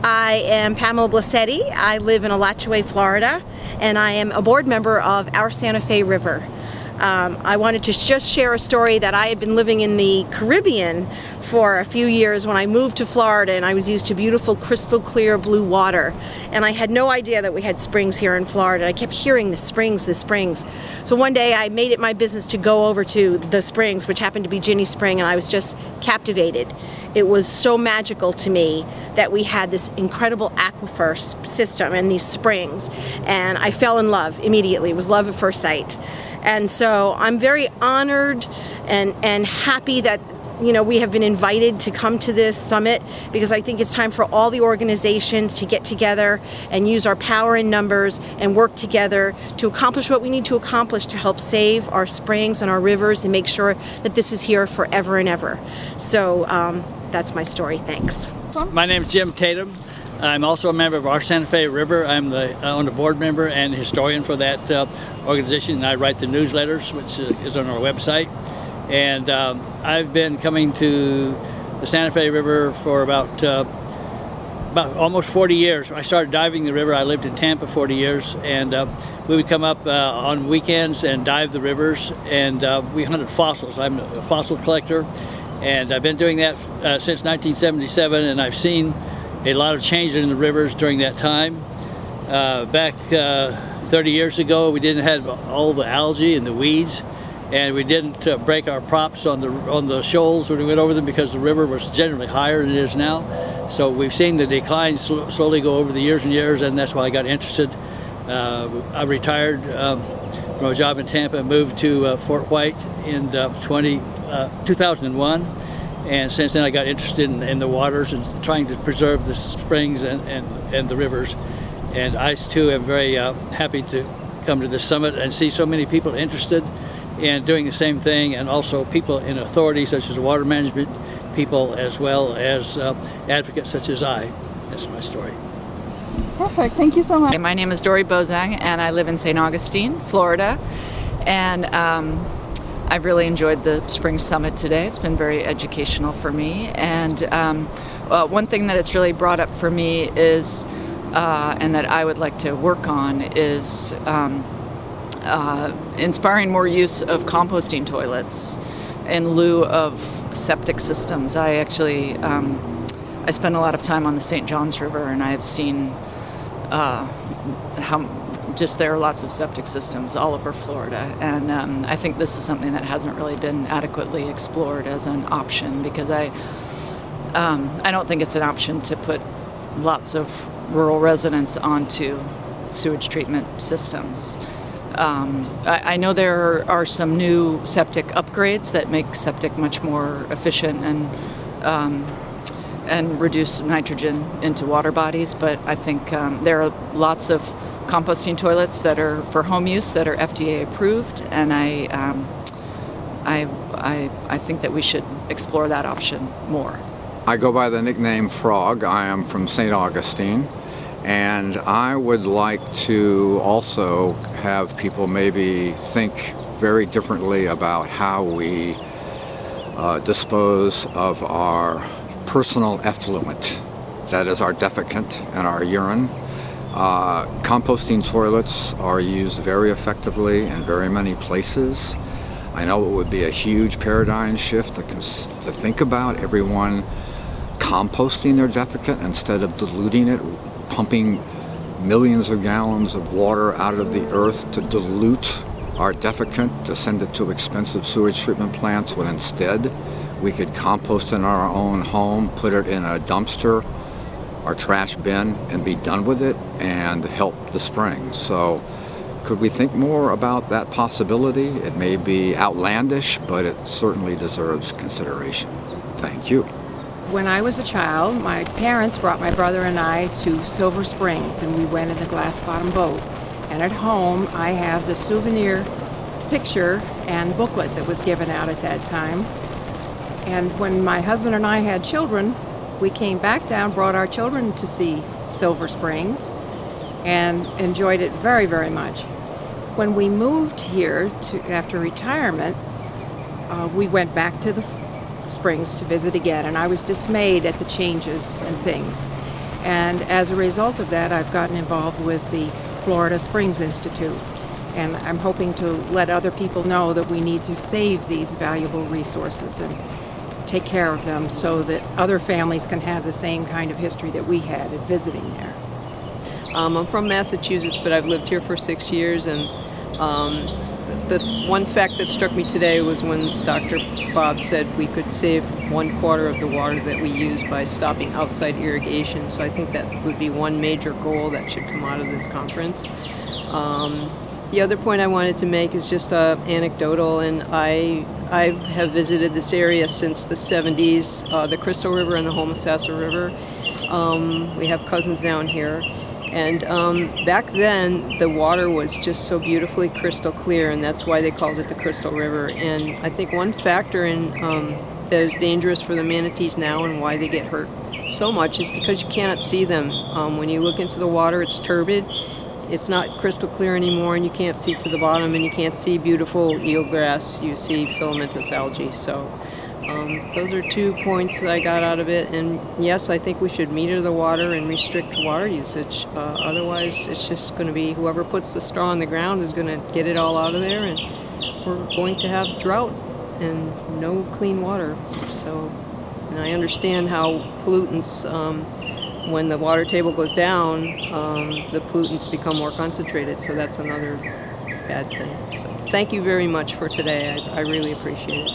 I am Pamela Seti. I live in Alachua, Florida, and I am a board member of our Santa Fe River. I wanted to just share a story that I had been living in the Caribbean for a few years when I moved to Florida, and I was used to beautiful crystal clear blue water, and I had no idea that we had springs here in Florida. I kept hearing the springs, the springs. So one day I made it my business to go over to the springs, which happened to be Ginny Spring, and I was just captivated. It was so magical to me that we had this incredible aquifer system and these springs, and I fell in love immediately. It was love at first sight. And so I'm very honored and happy that we have been invited to come to this summit, because I think it's time for all the organizations to get together and use our power in numbers and work together to accomplish what we need to accomplish to help save our springs and our rivers and make sure that this is here forever and ever. So that's my story. Thanks. My name is Jim Tatum. I'm also a member of our Santa Fe River. I'm the board member and historian for that organization, and I write the newsletters, which is on our website. And I've been coming to the Santa Fe River for about almost 40 years. I started diving the river. I lived in Tampa 40 years, and we would come up on weekends and dive the rivers, and we hunted fossils. I'm a fossil collector, and I've been doing that since 1977, and I've seen a lot of change in the rivers during that time. Back 30 years ago, we didn't have all the algae and the weeds, and we didn't break our props on the shoals when we went over them, because the river was generally higher than it is now. So we've seen the decline slowly go over the years and years, and that's why I got interested. I retired from a job in Tampa and moved to Fort White in 2001. And since then I got interested in the waters and trying to preserve the springs and the rivers. And I too am very happy to come to this summit and see so many people interested in doing the same thing, and also people in authority such as water management people, as well as advocates such as I. That's my story. Perfect, thank you so much. My name is Dori BoZhang, and I live in St. Augustine, Florida. And I've really enjoyed the Spring Summit today. It's been very educational for me. And one thing that it's really brought up for me is, and that I would like to work on, is inspiring more use of composting toilets in lieu of septic systems. I actually, I spend a lot of time on the St. Johns River, and I've seen how just there are lots of septic systems all over Florida, and I think this is something that hasn't really been adequately explored as an option, because I don't think it's an option to put lots of rural residents onto sewage treatment systems. I know there are some new septic upgrades that make septic much more efficient and reduce nitrogen into water bodies, but I think there are lots of composting toilets that are for home use that are FDA approved, and I think that we should explore that option more. I go by the nickname Frog. I am from St. Augustine, and I would like to also have people maybe think very differently about how we dispose of our personal effluent, that is our defecant and our urine. Composting toilets are used very effectively in very many places. I know it would be a huge paradigm shift to think about everyone composting their defecant instead of diluting it, pumping millions of gallons of water out of the earth to dilute our defecant to send it to expensive sewage treatment plants, when instead we could compost in our own home, put it in a dumpster or trash bin and be done with it and help the springs. So could we think more about that possibility? It may be outlandish, but it certainly deserves consideration. Thank you. When I was a child, my parents brought my brother and I to Silver Springs, and we went in the glass-bottom boat. And at home, I have the souvenir picture and booklet that was given out at that time. And when my husband and I had children, we came back down, brought our children to see Silver Springs, and enjoyed it very, very much. When we moved here after retirement, we went back to the springs to visit again, and I was dismayed at the changes and things. And as a result of that, I've gotten involved with the Florida Springs Institute. And I'm hoping to let other people know that we need to save these valuable resources and take care of them so that other families can have the same kind of history that we had at visiting there. I'm from Massachusetts, but I've lived here for 6 years, and the one fact that struck me today was when Dr. Bob said we could save 1/4 of the water that we use by stopping outside irrigation. So I think that would be one major goal that should come out of this conference. The other point I wanted to make is just anecdotal, and I have visited this area since the 70s, the Crystal River and the Homosassa River. We have cousins down here. And back then, the water was just so beautifully crystal clear, and that's why they called it the Crystal River. And I think one factor in that is dangerous for the manatees now and why they get hurt so much is because you cannot see them. When you look into the water, it's turbid. It's not crystal clear anymore, and you can't see to the bottom, and you can't see beautiful eelgrass. You see filamentous algae. So those are 2 points that I got out of it. And yes, I think we should meter the water and restrict water usage. Otherwise, it's just going to be whoever puts the straw on the ground is going to get it all out of there, and we're going to have drought and no clean water. So, and I understand how pollutants, when the water table goes down, the pollutants become more concentrated. So that's another bad thing. So thank you very much for today. I really appreciate it.